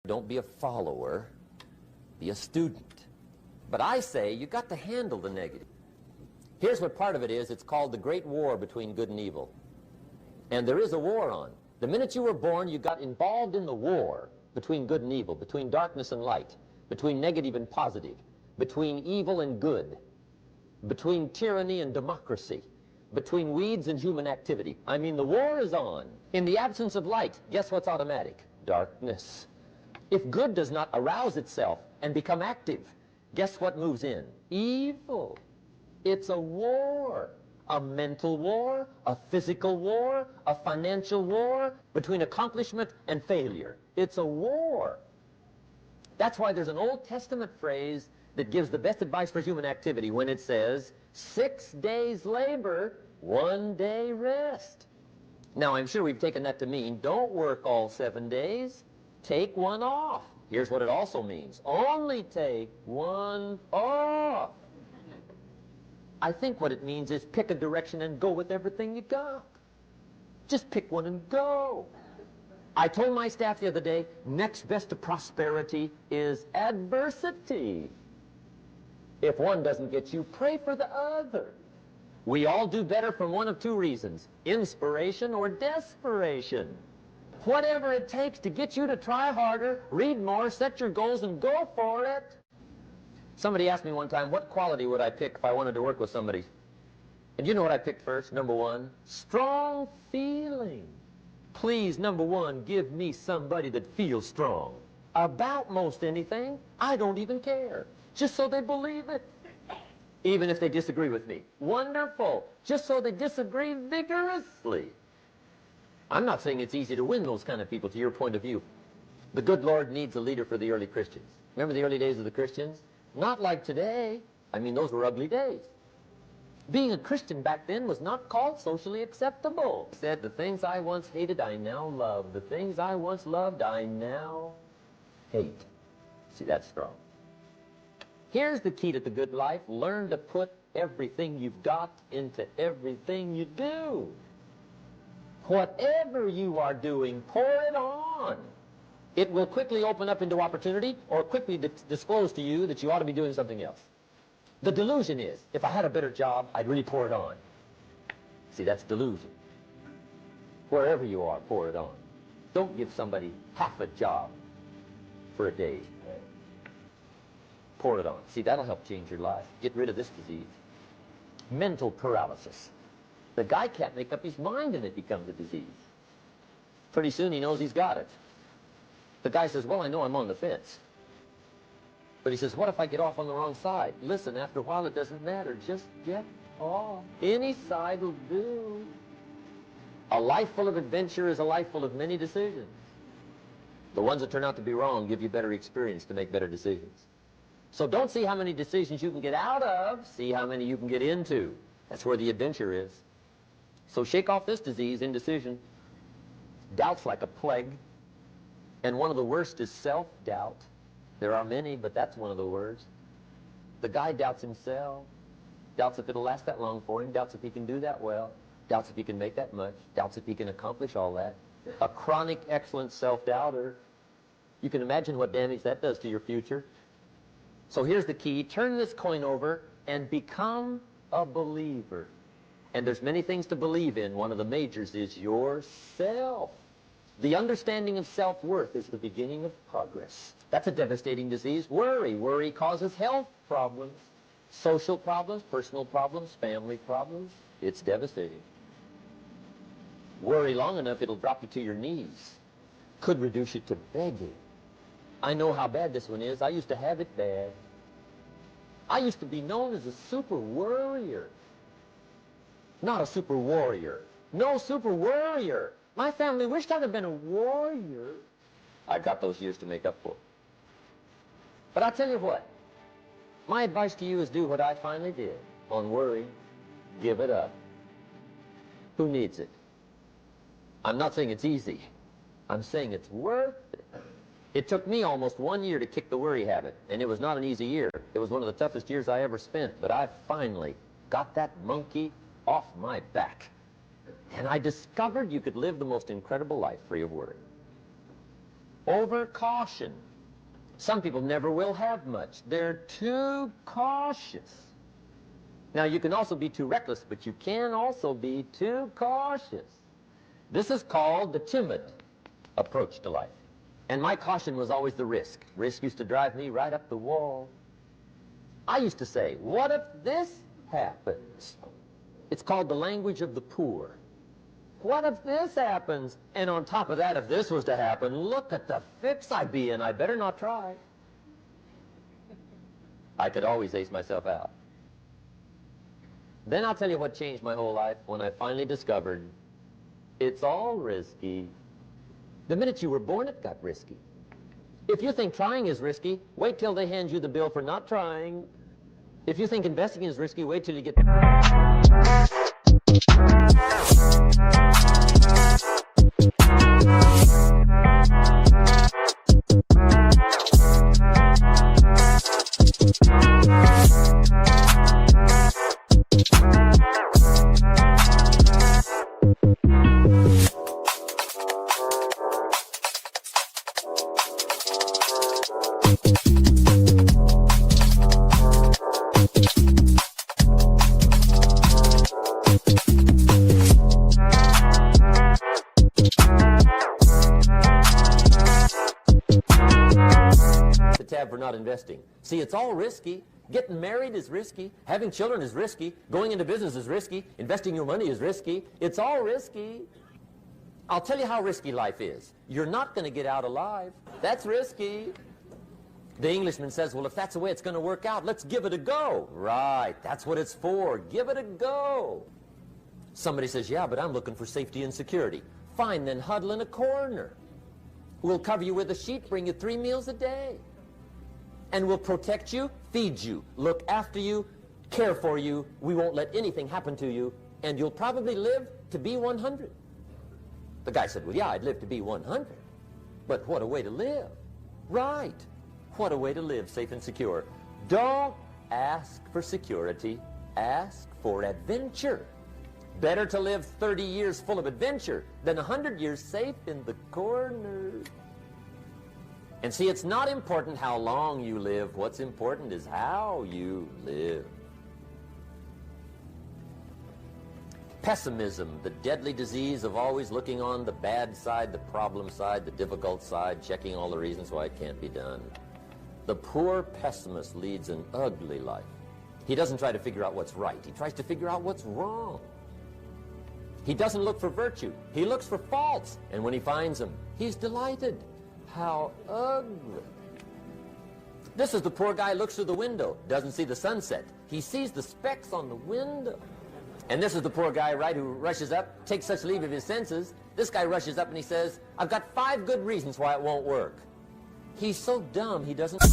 Don't be a follower, be a student. But I say you got to handle the negative. Here's what part of it is. It's called the great war between good and evil. And there is a war on. The minute you were born, you got involved in the war between good and evil, between darkness and light, between negative and positive, between evil and good, between tyranny and democracy, between weeds and human activity. I mean, the war is on. In the absence of light, guess what's automatic? Darkness. If good does not arouse itself and become active, guess what moves in? Evil. It's a war. A mental war, a physical war, a financial war, between accomplishment and failure. It's a war. That's why there's an Old Testament phrase that gives the best advice for human activity when it says, 6 days labor, 1 day rest. Now, I'm sure we've taken that to mean, don't work all 7 days, take 1 off. Here's what it also means, only take 1 off. I think what it means is pick a direction and go with everything you got. Just pick one and go. I told my staff the other day, next best to prosperity is adversity. If one doesn't get you, pray for the other. We all do better from one of 2 reasons, inspiration or desperation. Whatever it takes to get you to try harder, read more, set your goals, and go for it. Somebody asked me one time, what quality would I pick if I wanted to work with somebody? And you know what I picked first? Number 1, strong feeling. Please, number 1, give me somebody that feels strong. About most anything, I don't even care. Just so they believe it. Even if they disagree with me. Wonderful. Just so they disagree vigorously. I'm not saying it's easy to win those kind of people to your point of view. The good Lord needs a leader for the early Christians. Remember the early days of the Christians? Not like today. I mean, those were ugly days. Being a Christian back then was not called socially acceptable. It said, the things I once hated, I now love. The things I once loved, I now hate. See, that's strong. Here's the key to the good life. Learn to put everything you've got into everything you do. Whatever you are doing, pour it on. It will quickly open up into opportunity or quickly disclose to you that you ought to be doing something else. The delusion is, if I had a better job, I'd really pour it on. See, that's delusion. Wherever you are, pour it on. Don't give somebody half a job for a day. Pour it on. See, that'll help change your life. Get rid of this disease. Mental paralysis. The guy can't make up his mind and it becomes a disease. Pretty soon he knows he's got it. The guy says, well, I know I'm on the fence. But he says, what if I get off on the wrong side? Listen, after a while it doesn't matter. Just get off. Any side will do. A life full of adventure is a life full of many decisions. The ones that turn out to be wrong give you better experience to make better decisions. So don't see how many decisions you can get out of. See how many you can get into. That's where the adventure is. So shake off this disease, indecision. Doubt's like a plague. And one of the worst is self-doubt. There are many, but that's one of the worst. The guy doubts himself. Doubts if it'll last that long for him. Doubts if he can do that well. Doubts if he can make that much. Doubts if he can accomplish all that. A chronic, excellent self-doubter. You can imagine what damage that does to your future. So here's the key. Turn this coin over and become a believer. And there's many things to believe in. One of the majors is yourself. The understanding of self-worth is the beginning of progress. That's a devastating disease. Worry. Worry causes health problems, social problems, personal problems, family problems. It's devastating. Worry long enough, it'll drop you to your knees. Could reduce you to begging. I know how bad this one is. I used to have it bad. I used to be known as a super worrier. Not a super warrior. No, super worrier. My family wished I'd have been a warrior. I got those years to make up for. But I'll tell you what. My advice to you is do what I finally did. On worry, give it up. Who needs it? I'm not saying it's easy. I'm saying it's worth it. It took me almost 1 year to kick the worry habit, and it was not an easy year. It was one of the toughest years I ever spent, but I finally got that monkey off my back. And I discovered you could live the most incredible life free of worry. Over-caution. Some people never will have much. They're too cautious. Now, you can also be too reckless, but you can also be too cautious. This is called the timid approach to life. And my caution was always the risk. Risk used to drive me right up the wall. I used to say, what if this happens? It's called the language of the poor. What if this happens? And on top of that, if this was to happen, look at the fix I'd be in. I better not try. I could always ace myself out. Then I'll tell you what changed my whole life when I finally discovered it's all risky. The minute you were born, it got risky. If you think trying is risky, wait till they hand you the bill for not trying. If you think investing is risky, wait till you get... For not investing. See, it's all risky. Getting married is risky. Having children is risky. Going into business is risky. Investing your money is risky. It's all risky. I'll tell you how risky life is. You're not going to get out alive. That's risky. The Englishman says, well, if that's the way it's going to work out, let's give it a go. Right. That's what it's for. Give it a go. Somebody says, yeah, but I'm looking for safety and security. Fine, then huddle in a corner. We'll cover you with a sheet, bring you 3 meals a day. And we'll protect you, feed you, look after you, care for you. We won't let anything happen to you, and you'll probably live to be 100. The guy said, well, yeah, I'd live to be 100. But what a way to live. Right. What a way to live, safe and secure. Don't ask for security. Ask for adventure. Better to live 30 years full of adventure than 100 years safe in the corner. And see, it's not important how long you live. What's important is how you live. Pessimism, the deadly disease of always looking on the bad side, the problem side, the difficult side, checking all the reasons why it can't be done. The poor pessimist leads an ugly life. He doesn't try to figure out what's right. He tries to figure out what's wrong. He doesn't look for virtue. He looks for faults. And when he finds them, he's delighted. How ugly. This is the poor guy who looks through the window, doesn't see the sunset. He sees the specks on the window. And this is the poor guy, right, who rushes up, takes such leave of his senses. This guy rushes up and he says, I've got 5 good reasons why it won't work. He's so dumb he doesn't...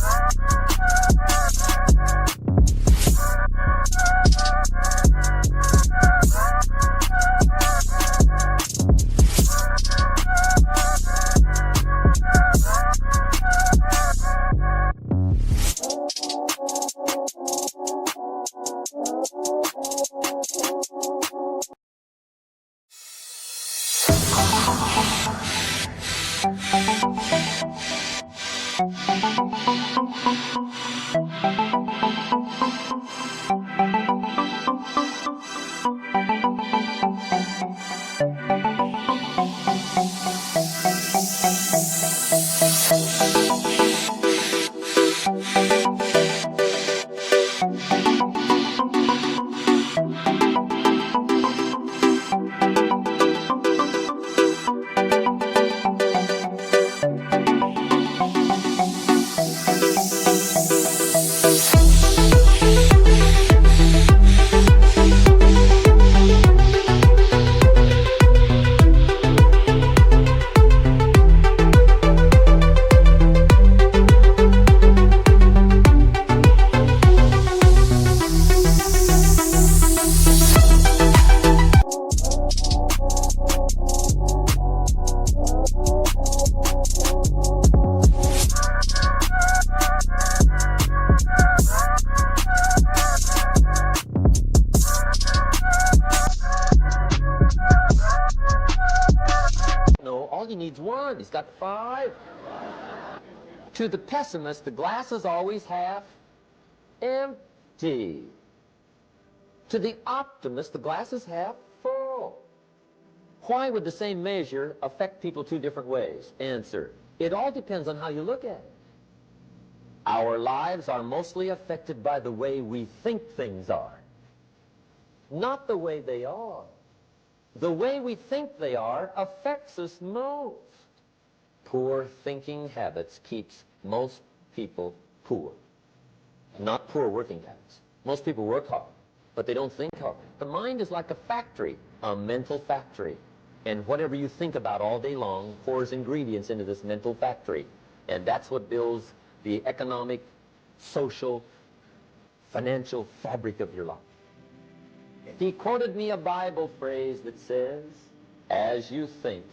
No, all he needs 1. He's got 5. To the pessimist, the glass is always half empty. To the optimist, the glass is half full. Why would the same measure affect people two different ways? Answer: it all depends on how you look at it. Our lives are mostly affected by the way we think things are, not the way they are. The way we think they are affects us most. Poor thinking habits keeps most people poor. Not poor working habits. Most people work hard, but they don't think hard. The mind is like a factory, a mental factory. And whatever you think about all day long pours ingredients into this mental factory. And that's what builds the economic, social, financial fabric of your life. He quoted me a Bible phrase that says, as you think,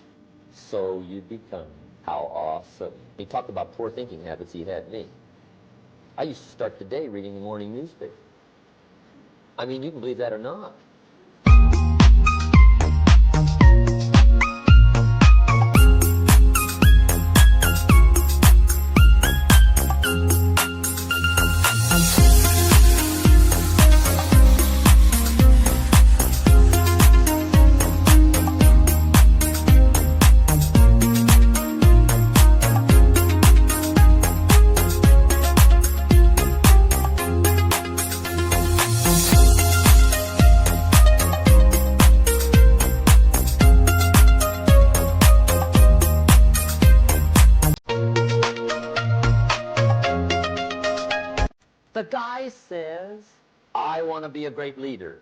so you become. How awesome. He talked about poor thinking habits he had me. I used to start the day reading the morning newspaper. I mean, you can believe that or not. The guy says, I want to be a great leader.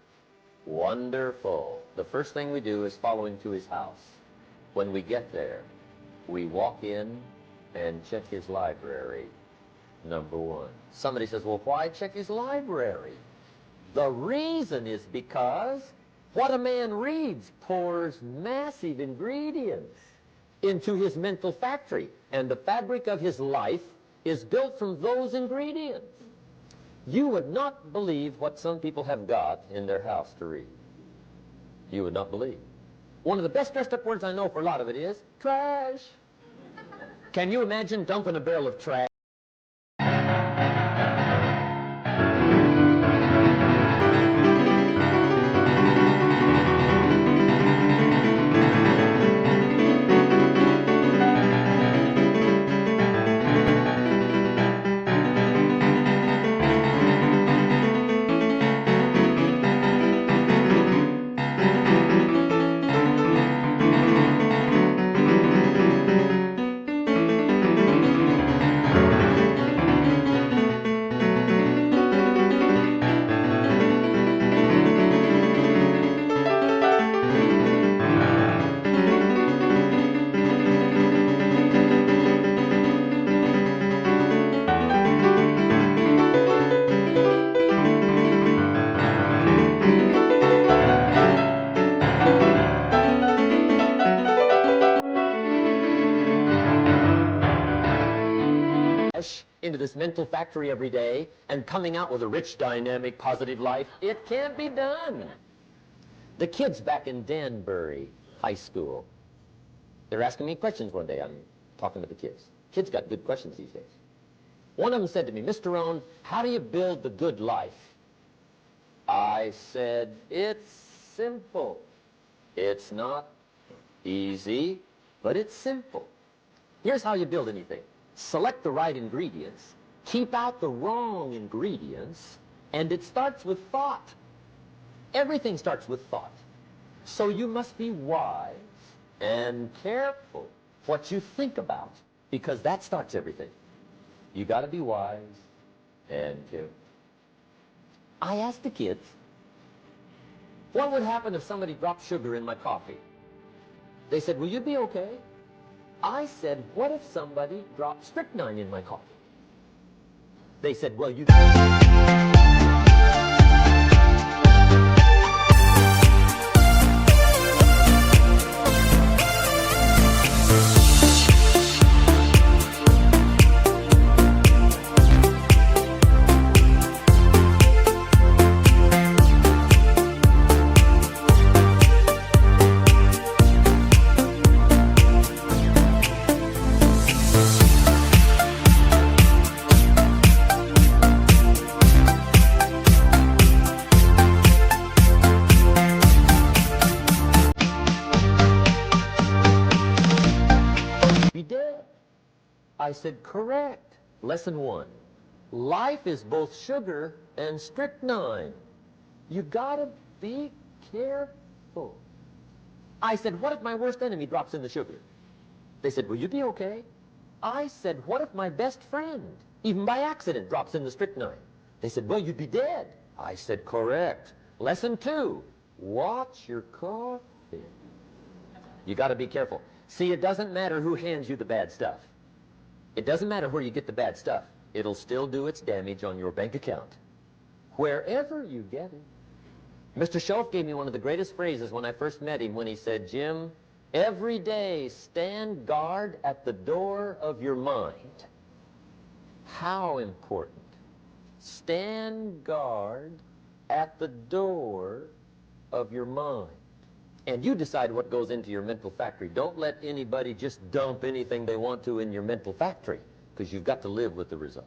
Wonderful. The first thing we do is follow him to his house. When we get there, we walk in and check his library, number one. Somebody says, well, why check his library? The reason is because what a man reads pours massive ingredients into his mental factory, and the fabric of his life is built from those ingredients. You would not believe what some people have got in their house to read. You would not believe. One of the best dressed up words I know for a lot of it is trash. Can you imagine dumping a barrel of trash? Into this mental factory every day and coming out with a rich, dynamic, positive life. It can't be done. The kids back in Danbury High School, they're asking me questions one day. I'm talking to the kids. Kids got good questions these days. One of them said to me, Mr. Rohn, how do you build the good life? I said, it's simple. It's not easy, but it's simple. Here's how you build anything. Select the right ingredients, keep out the wrong ingredients, and it starts with thought. Everything starts with thought. So you must be wise and careful what you think about, because that starts everything. You got to be wise and careful. I asked the kids, what would happen if somebody dropped sugar in my coffee? They said, will you be okay? I said, what if somebody dropped strychnine in my coffee? They said, well, you... I said, correct. Lesson 1. Life is both sugar and strychnine. You gotta be careful. I said, what if my worst enemy drops in the sugar? They said, will you be okay? I said, what if my best friend, even by accident, drops in the strychnine? They said, well, you'd be dead. I said, correct. Lesson 2, watch your coffee. You got to be careful. See, it doesn't matter who hands you the bad stuff. It doesn't matter where you get the bad stuff. It'll still do its damage on your bank account, wherever you get it. Mr. Schultz gave me one of the greatest phrases when I first met him when he said, Jim, every day stand guard at the door of your mind. How important. Stand guard at the door of your mind. And you decide what goes into your mental factory. Don't let anybody just dump anything they want to in your mental factory, because you've got to live with the result.